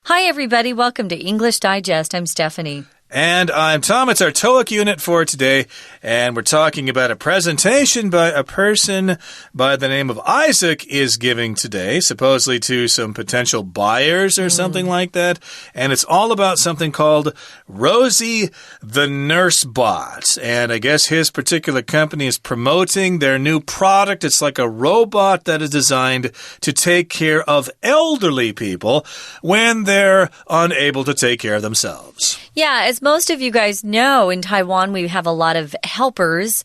Hi, everybody. Welcome to English Digest. I'm Stephanie. And I'm Tom. It's our TOEIC unit for today, and we're talking about a presentation by a person by the name of Isaac is giving today, supposedly to some potential buyers or something like that. And it's all about something called Rosie the Nurse Bot. And I guess his particular company is promoting their new product. It's like a robot that is designed to take care of elderly people when they're unable to take care of themselves. Yeah, as most of you guys know, in Taiwan, we have a lot of helpers,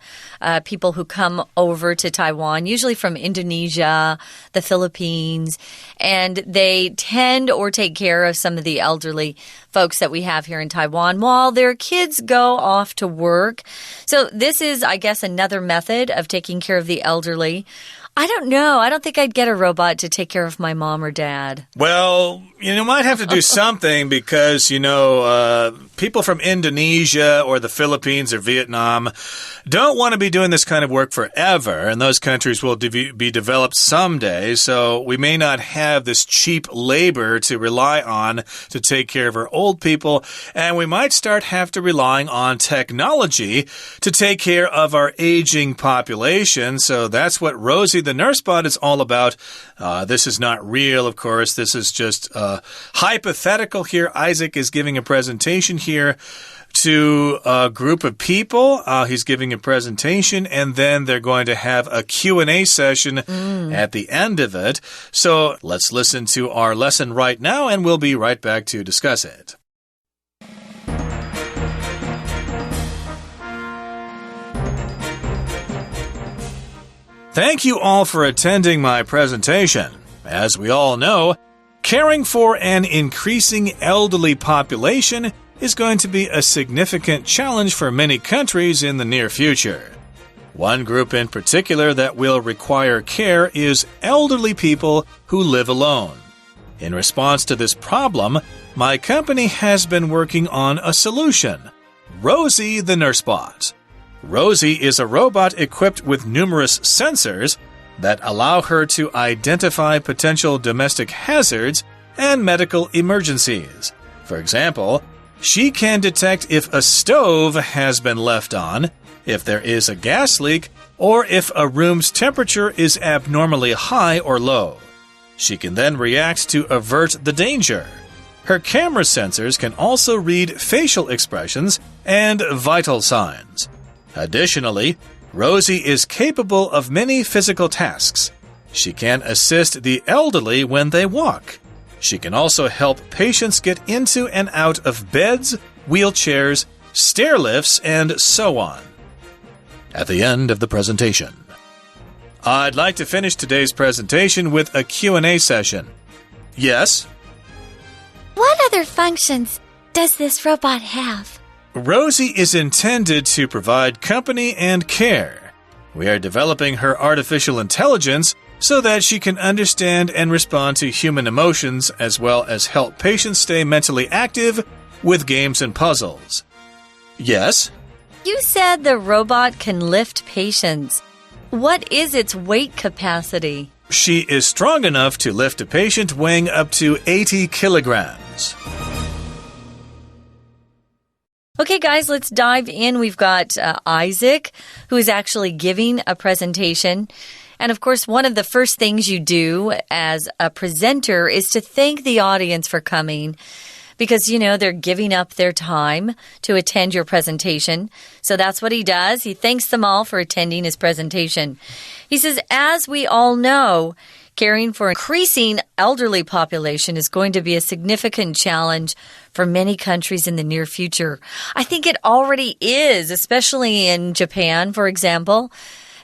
people who come over to Taiwan, usually from Indonesia, the Philippines, and they tend or take care of some of the elderly folks that we have here in Taiwan while their kids go off to work. So this is, I guess, another method of taking care of the elderly. I don't know. I don't think I'd get a robot to take care of my mom or dad. Well, you might have to do something because, people from Indonesia or the Philippines or Vietnam don't want to be doing this kind of work forever, and those countries will be developed someday, so we may not have this cheap labor to rely on to take care of our old people, and we might start relying on technology to take care of our aging population, so that's what Rosie the Nurse Bot is all about. This is not real, of course. This is just hypothetical here. Isaac is giving a presentation here to a group of people. He's giving a presentation, and then they're going to have a Q&A session at the end of it. So let's listen to our lesson right now, and we'll be right back to discuss it. Thank you all for attending my presentation. As we all know, caring for an increasing elderly population is going to be a significant challenge for many countries in the near future. One group in particular that will require care is elderly people who live alone. In response to this problem, my company has been working on a solution, Rosie the Nurse Bot. Rosie is a robot equipped with numerous sensors that allow her to identify potential domestic hazards and medical emergencies. For example, she can detect if a stove has been left on, if there is a gas leak, or if a room's temperature is abnormally high or low. She can then react to avert the danger. Her camera sensors can also read facial expressions and vital signs. Additionally, Rosie is capable of many physical tasks. She can assist the elderly when they walk. She can also help patients get into and out of beds, wheelchairs, stair lifts, and so on. At the end of the presentation, I'd like to finish today's presentation with a Q&A session. Yes? What other functions does this robot have? Rosie is intended to provide company and care. We are developing her artificial intelligence so that she can understand and respond to human emotions as well as help patients stay mentally active with games and puzzles. Yes? You said the robot can lift patients. What is its weight capacity? She is strong enough to lift a patient weighing up to 80 kilograms. Okay, guys, let's dive in. We've got Isaac, who is actually giving a presentation. And of course, one of the first things you do as a presenter is to thank the audience for coming because, they're giving up their time to attend your presentation. So that's what he does. He thanks them all for attending his presentation. He says, as we all know, caring for an increasing elderly population is going to be a significant challenge for many countries in the near future. I think it already is, especially in Japan, for example.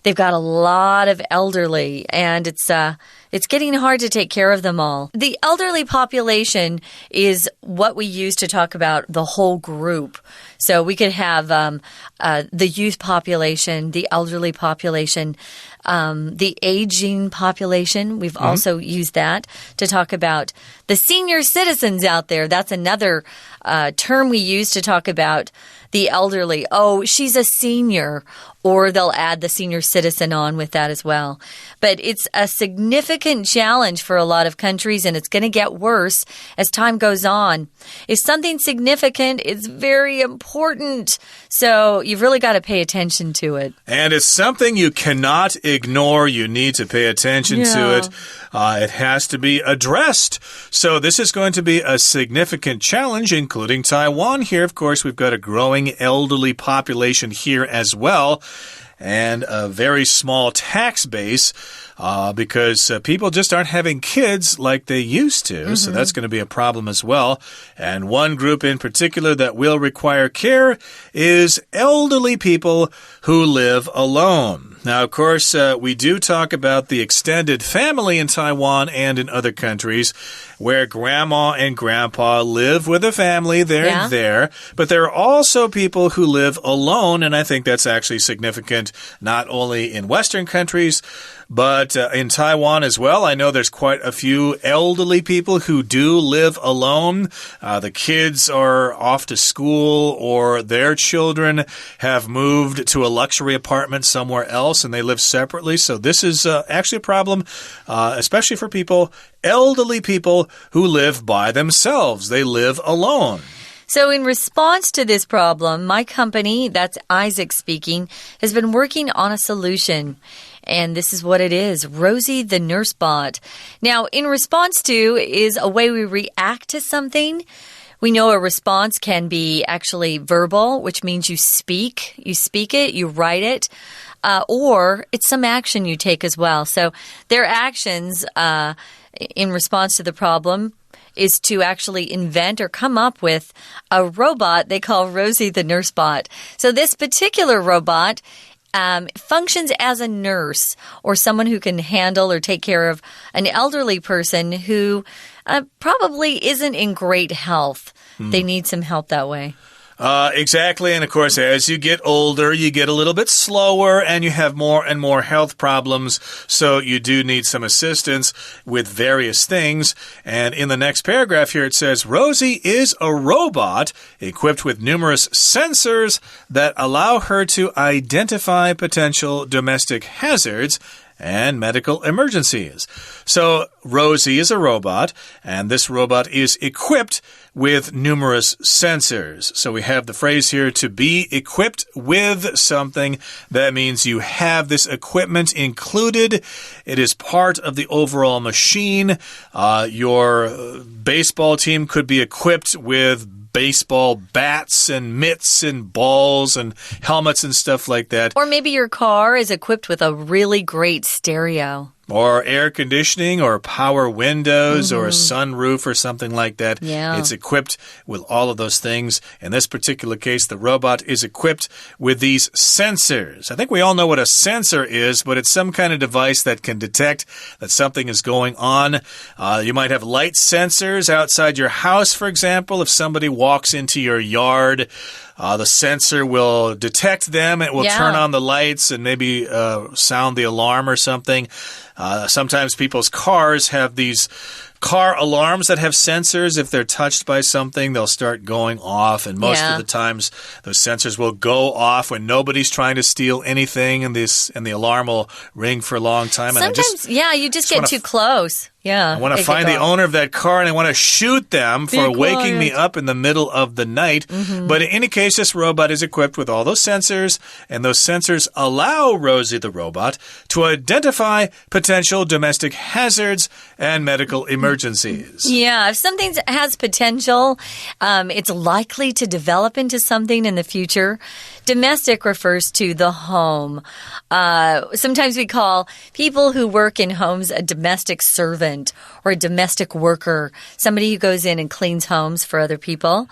They've got a lot of elderly, and it's getting hard to take care of them all. The elderly population is what we use to talk about the whole group. So we could have the youth population, the elderly population, the aging population. We've also used that to talk about the senior citizens out there. That's another term we use to talk about the elderly. Oh, she's a senior, or they'll add the senior citizen on with that as well. But it's a significant significant challenge for a lot of countries, and it's going to get worse as time goes on. If something's significant, it's very important. So you've really got to pay attention to it. And it's something you cannot ignore. You need to pay attention to it. It has to be addressed. So this is going to be a significant challenge, including Taiwan here. Of course, we've got a growing elderly population here as well, and a very small tax base because people just aren't having kids like they used to. So that's going to be a problem as well. And one group in particular that will require care is elderly people who live alone. Now, of course, we do talk about the extended family in Taiwan and in other countries where grandma and grandpa live with a family. They're there. But there are also people who live alone, and I think that's actually significant not only in Western countries, but in Taiwan as well. I know there's quite a few elderly people who do live alone. The kids are off to school, or their children have moved to a luxury apartment somewhere else and they live separately. So this is actually a problem, especially for elderly people who live by themselves. They live alone. So in response to this problem, my company, that's Isaac speaking, has been working on a solution. And this is what it is, Rosie the Nurse Bot. Now, in response to is a way we react to something. We know a response can be actually verbal, which means you speak it, you write it, or it's some action you take as well. So their actions in response to the problem is to actually invent or come up with a robot they call Rosie the Nurse Bot. So this particular robot functions as a nurse or someone who can handle or take care of an elderly person who probably isn't in great health. They need some help that way. Exactly. And of course, as you get older, you get a little bit slower and you have more and more health problems. So you do need some assistance with various things. And in the next paragraph here, it says, Rosie is a robot equipped with numerous sensors that allow her to identify potential domestic hazards and medical emergencies. So Rosie is a robot, and this robot is equipped with numerous sensors. So we have the phrase here, to be equipped with something. That means you have this equipment included. It is part of the overall machine. Your baseball team could be equipped with baseball bats and mitts and balls and helmets and stuff like that. Or maybe your car is equipped with a really great stereo. Or air conditioning or power windows or a sunroof or something like that. Yeah. It's equipped with all of those things. In this particular case, the robot is equipped with these sensors. I think we all know what a sensor is, but it's some kind of device that can detect that something is going on. You might have light sensors outside your house, for example. If somebody walks into your yard, the sensor will detect them. It will turn on the lights and maybe sound the alarm or something. Sometimes people's cars have these car alarms that have sensors. If they're touched by something, they'll start going off. And most of the times, those sensors will go off when nobody's trying to steal anything, and the alarm will ring for a long time. Sometimes, you just get too close. Yeah, I want to find the owner of that car, and I want to shoot them for waking me up in the middle of the night. But in any case, this robot is equipped with all those sensors, and those sensors allow Rosie the robot to identify potential domestic hazards and medical emergencies. Yeah, if something has potential, it's likely to develop into something in the future. Domestic refers to the home. Sometimes we call people who work in homes a domestic servant or a domestic worker, somebody who goes in and cleans homes for other people.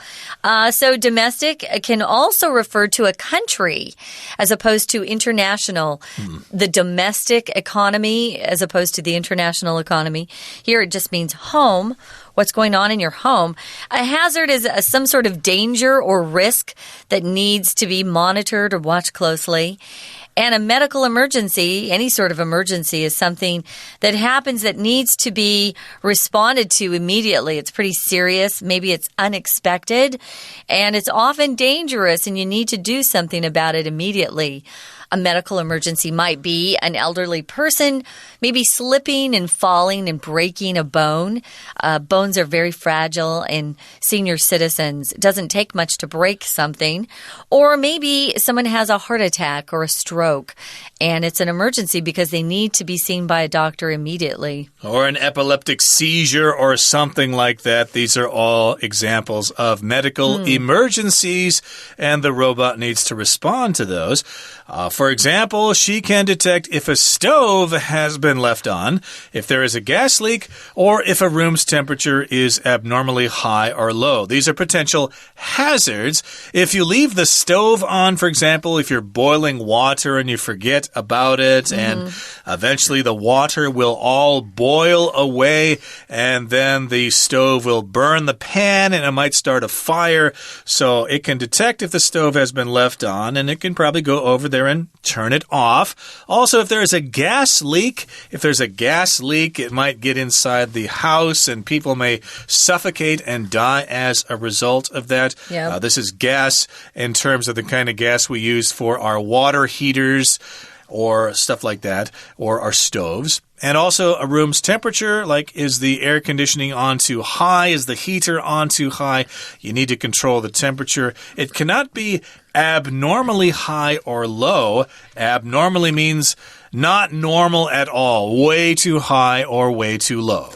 So domestic can also refer to a country as opposed to international. The domestic economy as opposed to the international economy. Here it just means home. What's going on in your home. A hazard is some sort of danger or risk that needs to be monitored or watched closely. And a medical emergency, any sort of emergency, is something that happens that needs to be responded to immediately. It's pretty serious. Maybe it's unexpected. And it's often dangerous, and you need to do something about it immediately. a medical emergency might be an elderly person maybe slipping and falling and breaking a bone. Bones are very fragile in senior citizens. It doesn't take much to break something. Or maybe someone has a heart attack or a stroke, and it's an emergency because they need to be seen by a doctor immediately. Or an epileptic seizure or something like that. These are all examples of medical emergencies, and the robot needs to respond to those. For example, she can detect if a stove has been left on, if there is a gas leak, or if a room's temperature is abnormally high or low. These are potential hazards. If you leave the stove on, for example, if you're boiling water and you forget about it, and eventually the water will all boil away, and then the stove will burn the pan and it might start a fire. So it can detect if the stove has been left on, and it can probably go over there and turn it off. Also, if there's a gas leak, it might get inside the house and people may suffocate and die as a result of that. Yep. This is gas in terms of the kind of gas we use for our water heaters or stuff like that, or our stoves. And also a room's temperature, like is the air conditioning on too high? Is the heater on too high? You need to control the temperature. It cannot be abnormally high or low. Abnormally means not normal at all, way too high or way too low.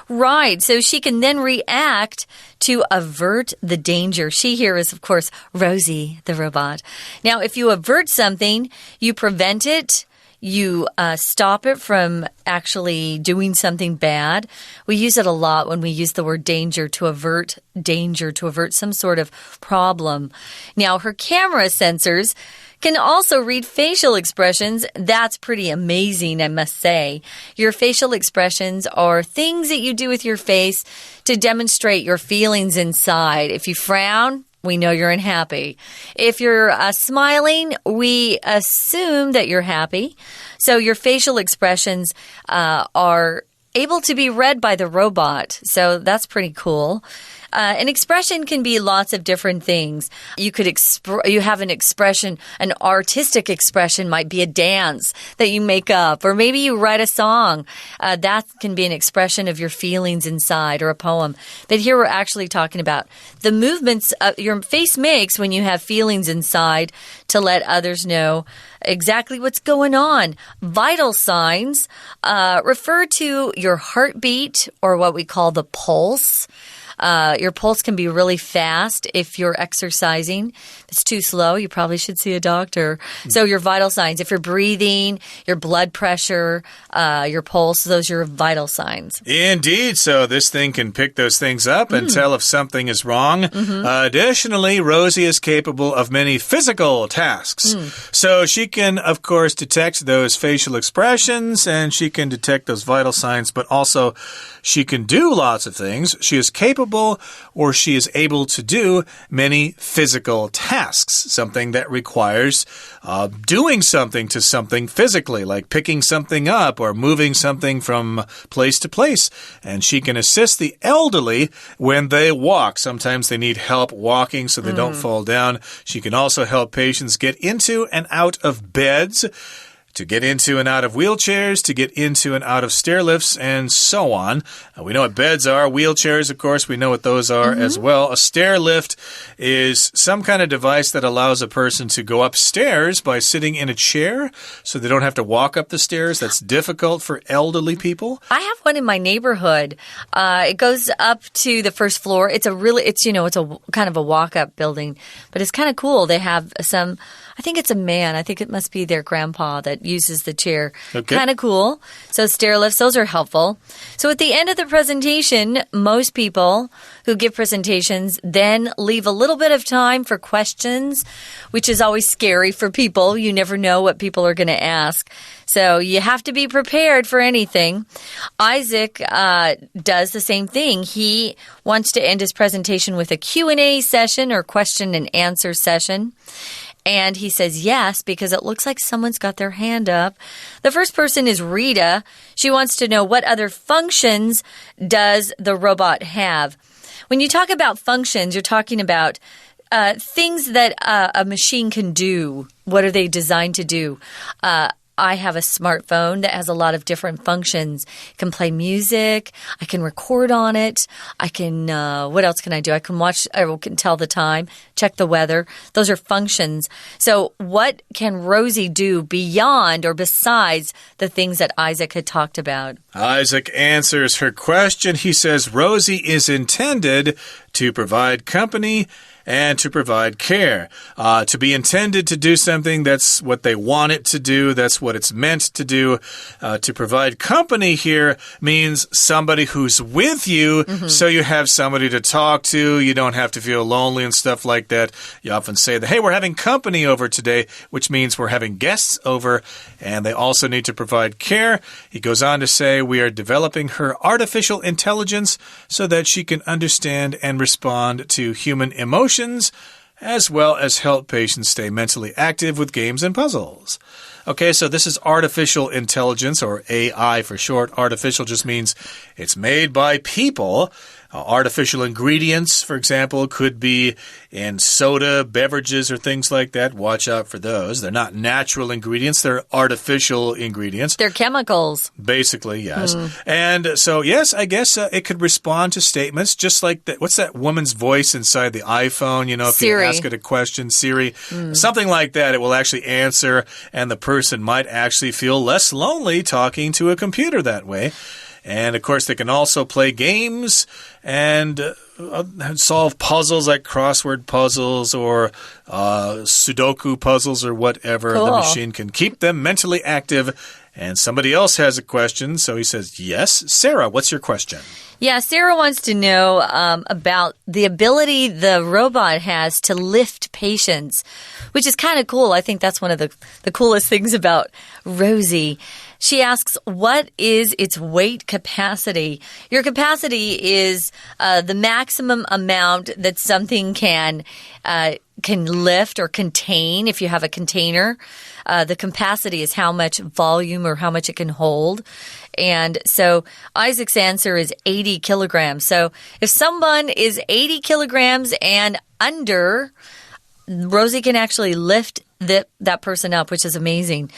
Right, so she can then react to avert the danger. She here is, of course, Rosie, the robot. Now, if you avert something, you prevent it. You stop it from actually doing something bad. We use it a lot when we use the word danger, to avert some sort of problem. Now, her camera sensors can also read facial expressions. That's pretty amazing, I must say. Your facial expressions are things that you do with your face to demonstrate your feelings inside. If you frown, we know you're unhappy. If you're smiling, we assume that you're happy. So your facial expressions are able to be read by the robot. So that's pretty cool. An expression can be lots of different things. You have an expression, an artistic expression might be a dance that you make up, or maybe you write a song. That can be an expression of your feelings inside, or a poem. But here we're actually talking about the movements your face makes when you have feelings inside to let others know exactly what's going on. Vital signs refer to your heartbeat, or what we call the pulse. Your pulse can be really fast if you're exercising. If it's too slow, you probably should see a doctor. So your vital signs, if you're breathing, your blood pressure, your pulse, those are your vital signs. Indeed. So this thing can pick those things up and tell if something is wrong. Additionally, Rosie is capable of many physical tasks. So she can, of course, detect those facial expressions, and she can detect those vital signs, but also she can do lots of things. She is capable, or she is able to do many physical tasks, something that requires doing something to something physically, like picking something up or moving something from place to place. And she can assist the elderly when they walk. Sometimes they need help walking so they don't fall down. She can also help patients get into and out of beds, to get into and out of wheelchairs, to get into and out of stair lifts, and so on. We know what beds are. Wheelchairs, of course, we know what those are as well. A stair lift is some kind of device that allows a person to go upstairs by sitting in a chair, so they don't have to walk up the stairs. That's difficult for elderly people. I have one in my neighborhood. It goes up to the first floor. It's a kind of a walk-up building, but it's kind of cool. They have some, I think it's a man. I think it must be their grandpa that uses the chair. Okay. Kind of cool. So stair lifts, those are helpful. So at the end of the presentation, most people who give presentations then leave a little bit of time for questions, which is always scary for people. You never know what people are going to ask. So you have to be prepared for anything. Isaac does the same thing. He wants to end his presentation with a Q&A session, or question and answer session. And he says yes, because it looks like someone's got their hand up. The first person is Rita. She wants to know, what other functions does the robot have? When you talk about functions, you're talking about things that a machine can do, what are they designed to do? I have a smartphone that has a lot of different functions. It can play music. I can record on it. I can, what else can I do? I can watch, I can tell the time, check the weather. Those are functions. So what can Rosie do beyond or besides the things that Isaac had talked about? Isaac answers her question. He says Rosie is intended to provide company and to provide care. To be intended to do something, that's what they want it to do. That's what it's meant to do. To provide company here means somebody who's with you, so you have somebody to talk to. You don't have to feel lonely and stuff like that. You often say that, hey, we're having company over today, which means we're having guests over, and they also need to provide care. He goes on to say we are developing her artificial intelligence so that she can understand and respond to human emotions, as well as help patients stay mentally active with games and puzzles. Okay, so this is artificial intelligence, or AI for short. Artificial just means it's made by people. Artificial ingredients, for example, could be in soda, beverages, or things like that. Watch out for those. They're not natural ingredients. They're artificial ingredients. They're chemicals. Basically, yes. And so, yes, I guess it could respond to statements just like that. What's that woman's voice inside the iPhone? You know, if Siri. you ask it a question, Siri, something like that, it will actually answer, and the person might actually feel less lonely talking to a computer that way. And, of course, they can also play games and solve puzzles like crossword puzzles or Sudoku puzzles or whatever. Cool. The machine can keep them mentally active. And somebody else has a question, so he says, yes. Sarah, what's your question? Yeah, Sarah wants to know about the ability the robot has to lift patients, which is kind of cool. I think that's one of the coolest things about Rosie. She asks, what is its weight capacity? Your capacity is the maximum amount that something can lift or contain if you have a container. The capacity is how much volume or how much it can hold. And so Isaac's answer is 80 kilograms. So if someone is 80 kilograms and under, Rosie can actually lift that person up, which is amazing.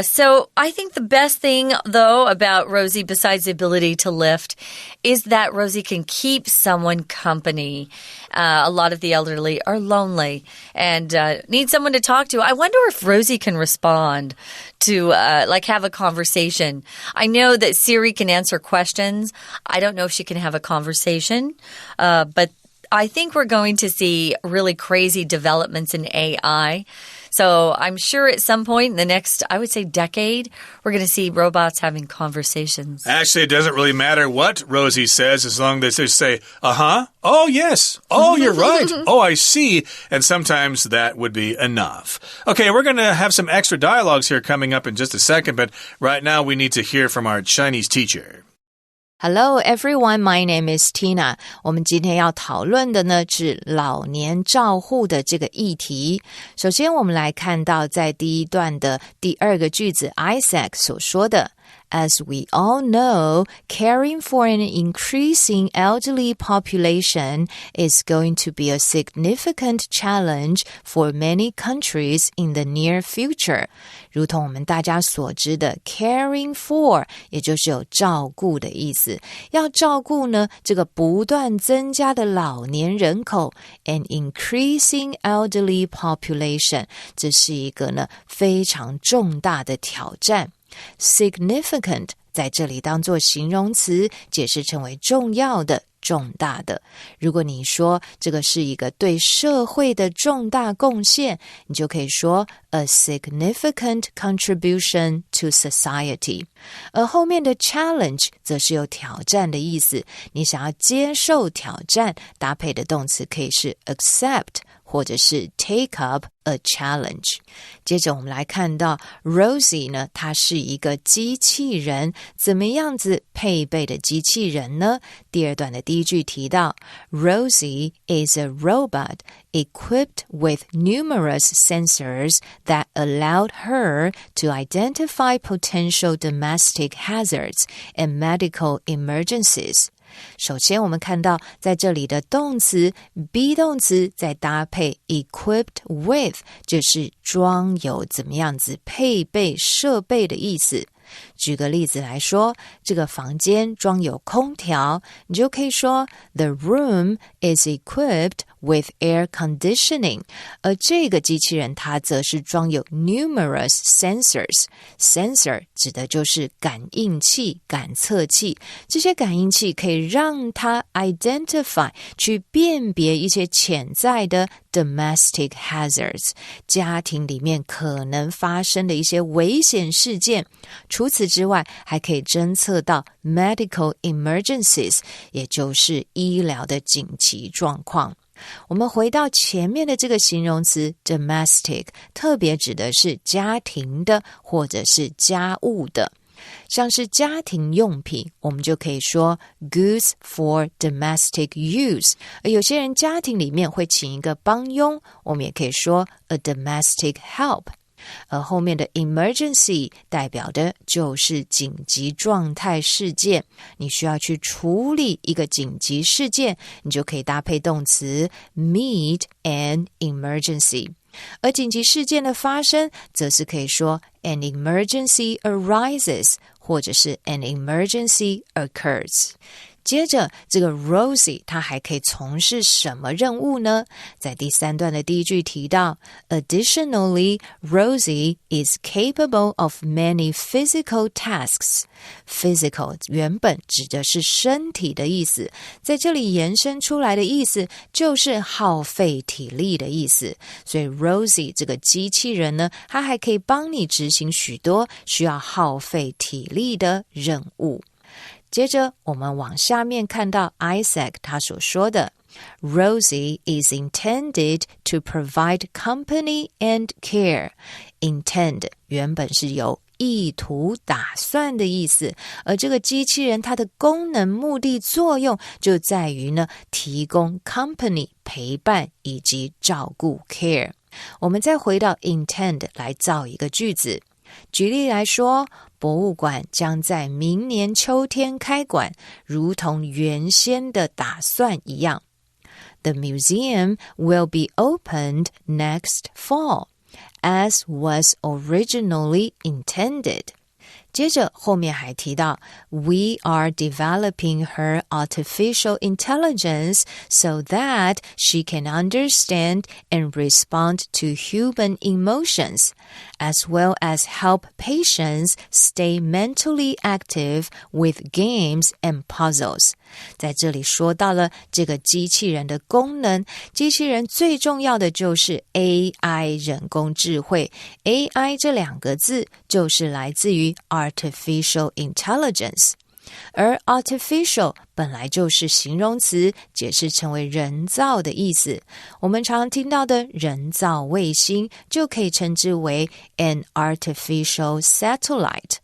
So I think the best thing, though, about Rosie, besides the ability to lift, is that Rosie can keep someone company. A lot of the elderly are lonely and need someone to talk to. I wonder if Rosie can respond to, have a conversation. I know that Siri can answer questions. I don't know if she can have a conversation, but I think we're going to see really crazy developments in AI. So I'm sure at some point in the next, I would say, decade, we're going to see robots having conversations. Actually, it doesn't really matter what Rosie says as long as they say, oh, yes, oh, you're right, oh, I see. And sometimes that would be enough. Okay, we're going to have some extra dialogues here coming up in just a second, but right now we need to hear from our Chinese teacher. Hello everyone, my name is Tina. 我们今天要讨论的呢是老年照护的这个议题。首先我们来看到在第一段的第二个句子 Isaac 所说的As we all know, caring for an increasing elderly population is going to be a significant challenge for many countries in the near future. 如同我们大家所知的 caring for 也就是有照顾的意思。要照顾呢这个不断增加的老年人口 an increasing elderly population 这是一个呢非常重大的挑战。Significant 在这里当作形容词，解释成为重要的、重大的。如果你说这个是一个对社会的重大贡献，你就可以说 a significant contribution to society。而后面的 challenge 则是有挑战的意思，你想要接受挑战，搭配的动词可以是 accept。或者是 take up a challenge。 接着我们来看到 Rosie 呢，她是一个机器人，怎么样子配备的机器人呢？第二段的第一句提到 Rosie is a robot equipped with numerous sensors that allowed her to identify potential domestic hazards and medical emergencies。首先我们看到在这里的动词 be 动词再搭配 equipped with， 就是装有怎么样子配备设备的意思。举个例子来说，这个房间装有空调，你就可以说 The room is equipped with air conditioning， 而这个机器人它则是装有 numerous sensors， sensor 指的就是感应器、感测器，这些感应器可以让它 identify 去辨别一些潜在的 domestic hazards， 家庭里面可能发生的一些危险事件。除此之外，还可以侦测到 medical emergencies， 也就是医疗的紧急状况。我们回到前面的这个形容词 domestic， 特别指的是家庭的或者是家务的。像是家庭用品，我们就可以说 goods for domestic use， 而有些人家庭里面会请一个帮佣，我们也可以说 a domestic help。而后面的 emergency 代表的就是紧急状态事件，你需要去处理一个紧急事件，你就可以搭配动词 meet an emergency。而紧急事件的发生则是可以说 an emergency arises， 或者是 an emergency occurs。接着这个 Rosie 她还可以从事什么任务呢？在第3段的第一句提到 Additionally, Rosie is capable of many physical tasks. Physical 原本指的是身体的意思，在这里延伸出来的意思就是耗费体力的意思。所以 Rosie 这个机器人呢，它还可以帮你执行许多需要耗费体力的任务。接着我们往下面看到 Isaac 他所说的 Rosie is intended to provide company and care。 Intend 原本是有意图打算的意思，而这个机器人它的功能目的作用就在于呢提供 company 陪伴以及照顾 care。 我们再回到 intend 来造一个句子。举例来说，博物馆将在明年秋天开馆，如同原先的打算一样。The museum will be opened next fall, as was originally intended. 接着后面还提到 We are developing her artificial intelligence so that she can understand and respond to human emotions, as well as help patients stay mentally active with games and puzzles. 在这里说到了这个机器人的功能，机器人最重要的就是 AI 人工智慧。 AI 这2个字就是来自于 artificial intelligence， 而 artificial 本来就是形容词，解释成为人造的意思。我们常听到的人造卫星就可以称之为 an artificial satellite。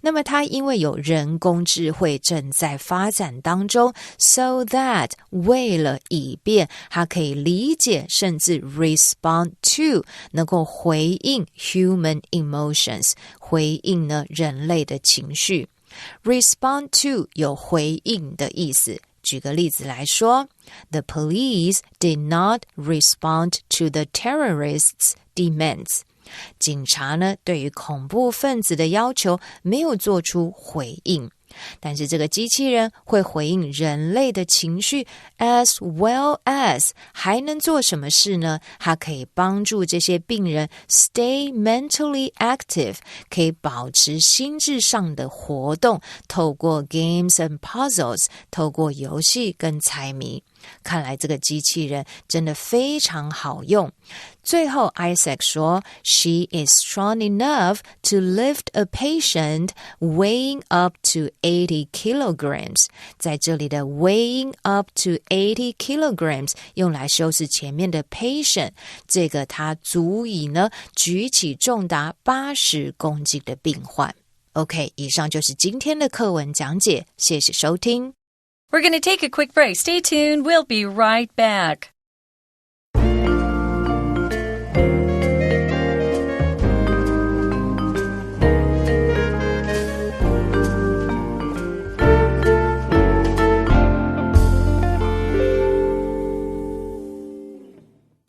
那么它因为有人工智慧正在发展当中， so that 为了以便它可以理解甚至 respond to 能够回应 human emotions， 回应呢人类的情绪。 respond to 有回应的意思。举个例子来说， The police did not respond to the terrorists' demands。警察呢，对于恐怖分子的要求没有做出回应，但是这个机器人会回应人类的情绪 as well as 还能做什么事呢？它可以帮助这些病人 stay mentally active， 可以保持心智上的活动，透过 games and puzzles， 透过游戏跟猜谜。看来这个机器人真的非常好用。最后 Isaac 说 She is strong enough to lift a patient weighing up to 80 kilograms。 在这里的 weighing up to 80 kilograms 用来修饰前面的 patient， 这个它足以呢举起重达80公斤的病患。 OK， 以上就是今天的课文讲解，谢谢收听。We're going to take a quick break. Stay tuned. We'll be right back.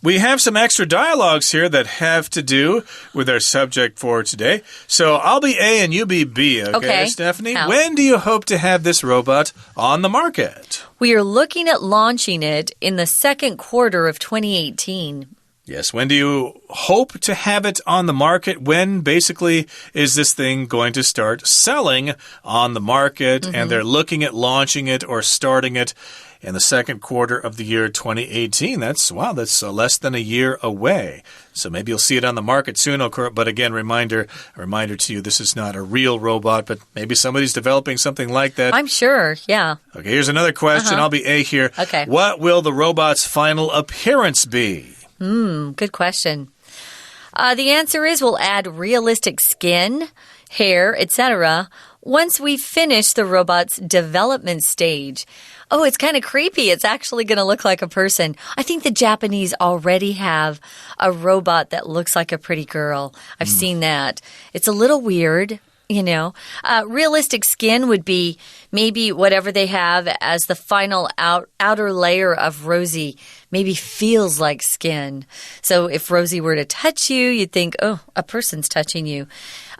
We have some extra dialogues here that have to do with our subject for today. So I'll be A and you be B, okay. Stephanie? How? When do you hope to have this robot on the market? We are looking at launching it in the second quarter of 2018. Yes, when do you hope to have it on the market? When, basically, is this thing going to start selling on the market? And they're looking at launching it or starting it in the second quarter of the year 2018. That's less than a year away. So maybe you'll see it on the market soon. But again, a reminder to you, this is not a real robot, but maybe somebody's developing something like that. I'm sure, yeah. Okay, here's another question. I'll be A here. Okay. What will the robot's final appearance be? Good question. The answer is we'll add realistic skin, hair, etc. once we finish the robot's development stage. Oh, it's kind of creepy. It's actually going to look like a person. I think the Japanese already have a robot that looks like a pretty girl. I've seen that. It's a little weird. Realistic skin would be maybe whatever they have as the final outer layer of Rosie maybe feels like skin. So if Rosie were to touch you, you'd think, oh, a person's touching you.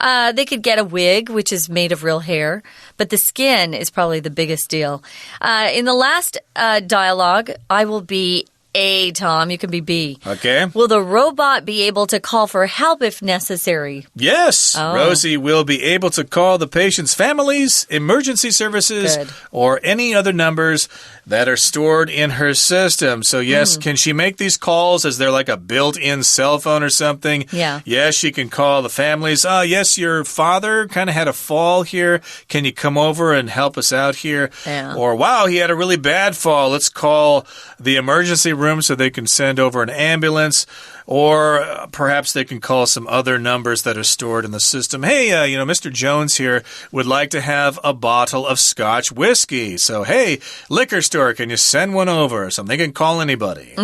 They could get a wig, which is made of real hair, but the skin is probably the biggest deal. In the last dialogue, I will be A, Tom. You can be B. Okay. Will the robot be able to call for help if necessary? Yes. Rosie will be able to call the patient's families, emergency services, or any other numbers that are stored in her system. So, yes, can she make these calls? Is there like a built-in cell phone or something? Yeah. Yes, she can call the families. Yes, your father kind of had a fall here. Can you come over and help us out here? Yeah. Or, wow, he had a really bad fall. Let's call the emergency room so they can send over an ambulance. Or perhaps they can call some other numbers that are stored in the system. Hey, Mr. Jones here would like to have a bottle of Scotch whiskey. So, hey, liquor store, can you send one over? So they can call anybody.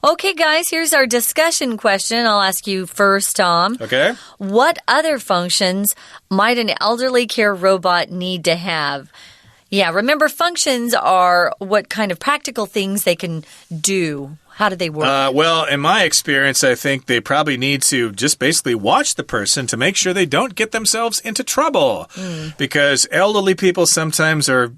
Okay, guys, here's our discussion question. I'll ask you first, Tom. Okay. What other functions might an elderly care robot need to have? Yeah, remember, functions are what kind of practical things they can do. How do they work? Well, in my experience, I think they probably need to just basically watch the person to make sure they don't get themselves into trouble. Because elderly people sometimes are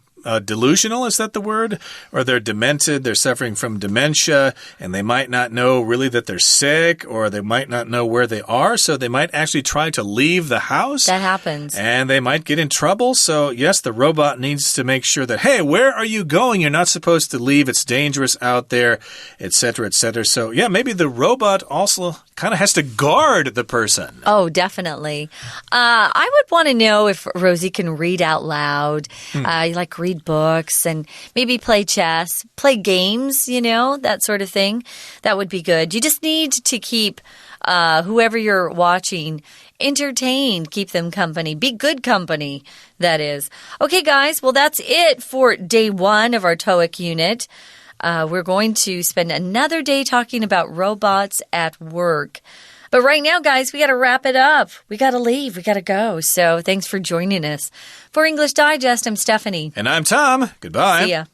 delusional, is that the word? Or they're demented, they're suffering from dementia, and they might not know really that they're sick, or they might not know where they are, so they might actually try to leave the house. That happens. And they might get in trouble. So, yes, the robot needs to make sure that, hey, where are you going? You're not supposed to leave. It's dangerous out there, etc., etc. So, yeah, maybe the robot also kind of has to guard the person. Oh, definitely. I would want to know if Rosie can read out loud, like read books and maybe play chess, play games, that sort of thing. That would be good. You just need to keep whoever you're watching entertained, keep them company, be good company, that is. Okay, guys, well, that's it for day 1 of our TOEIC unit. We're going to spend another day talking about robots at work. But right now, guys, we got to wrap it up. We got to leave. We got to go. So thanks for joining us. For English Digest, I'm Stephanie. And I'm Tom. Goodbye. See ya.